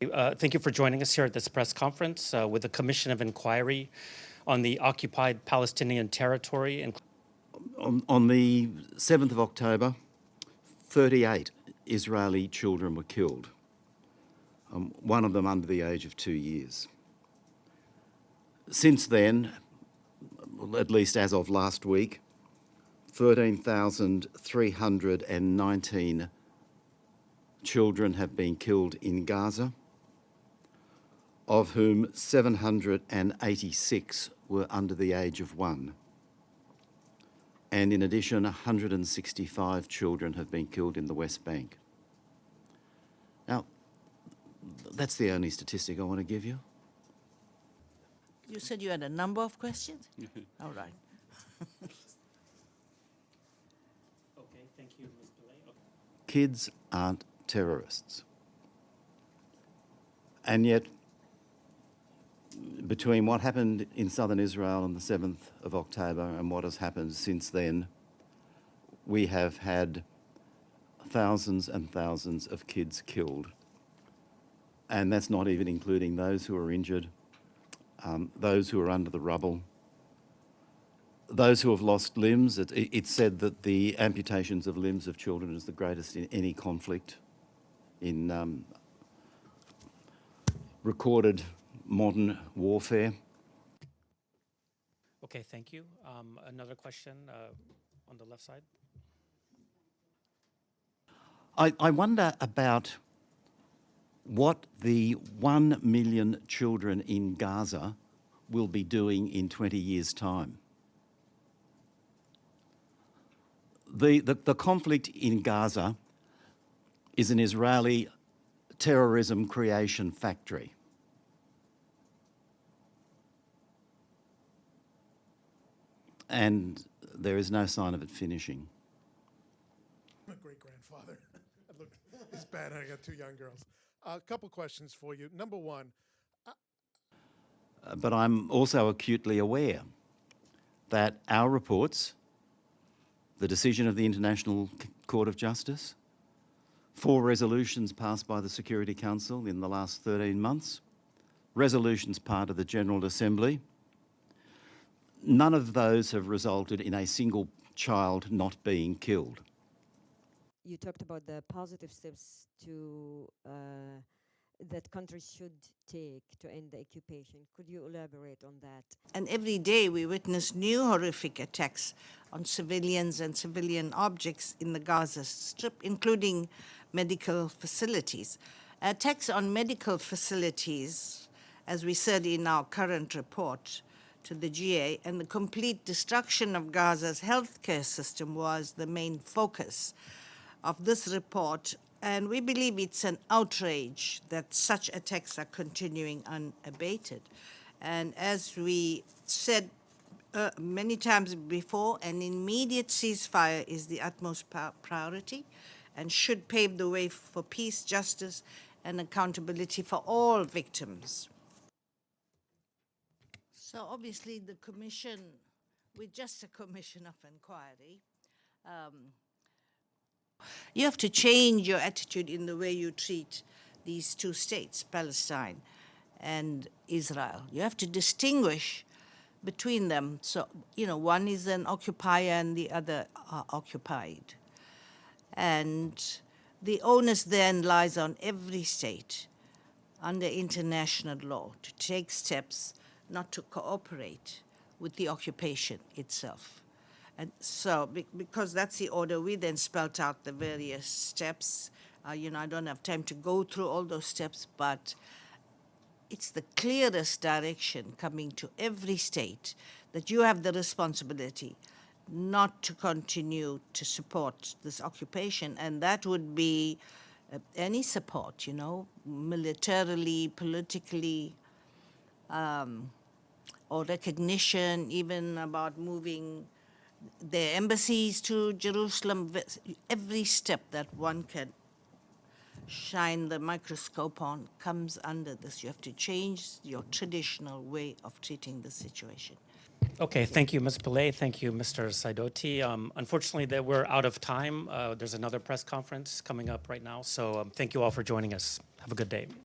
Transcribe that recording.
Thank you for joining us here at this press conference with the Commission of Inquiry on the Occupied Palestinian Territory. On the 7th of October, 38 Israeli children were killed, one of them under the age of 2 years. Since then, at least as of last week, 13,319 children have been killed in Gaza, of whom 786 were under the age of 1. And in addition, 165 children have been killed in the West Bank. Now, that's the only statistic I want to give you. You said you had a number of questions? All right. Okay, thank you, Ms. Pillay. Kids aren't terrorists. And yet, between what happened in southern Israel on the 7th of October and what has happened since then, we have had thousands and thousands of kids killed. And that's not even including those who are injured, those who are under the rubble, those who have lost limbs. It's said that the amputations of limbs of children is the greatest in any conflict in recorded modern warfare. Okay, thank you. Another question on the left side. I wonder about what the 1 million children in Gaza will be doing in 20 years' time. The conflict in Gaza is an Israeli terrorism creation factory. And there is no sign of it finishing. My great-grandfather. Look, it's bad. I got 2 young girls. A couple questions for you. Number one. But I'm also acutely aware that our reports, the decision of the International Court of Justice, 4 resolutions passed by the Security Council in the last 13 months, resolutions part of the General Assembly, none of those have resulted in a single child not being killed. You talked about the positive steps that countries should take to end the occupation. Could you elaborate on that? And every day we witness new horrific attacks on civilians and civilian objects in the Gaza Strip, including medical facilities. Attacks on medical facilities, as we said in our current report to the GA, and the complete destruction of Gaza's healthcare system was the main focus of this report. And we believe it's an outrage that such attacks are continuing unabated. And as we said many times before, an immediate ceasefire is the utmost priority and should pave the way for peace, justice, and accountability for all victims. So obviously the commission, with just a commission of inquiry, you have to change your attitude in the way you treat these 2 states, Palestine and Israel. You have to distinguish between them. So, one is an occupier and the other are occupied. And the onus then lies on every state under international law to take steps not to cooperate with the occupation itself. And so, because that's the order, we then spelt out the various steps. I don't have time to go through all those steps, but it's the clearest direction coming to every state that you have the responsibility not to continue to support this occupation. And that would be any support, militarily, politically, or recognition, even about moving their embassies to Jerusalem. Every step that one can shine the microscope on comes under this. You have to change your traditional way of treating the situation. Okay, thank you, Ms. Pillay. Thank you, Mr. Sidoti. Unfortunately, we're out of time. There's another press conference coming up right now, so thank you all for joining us. Have a good day.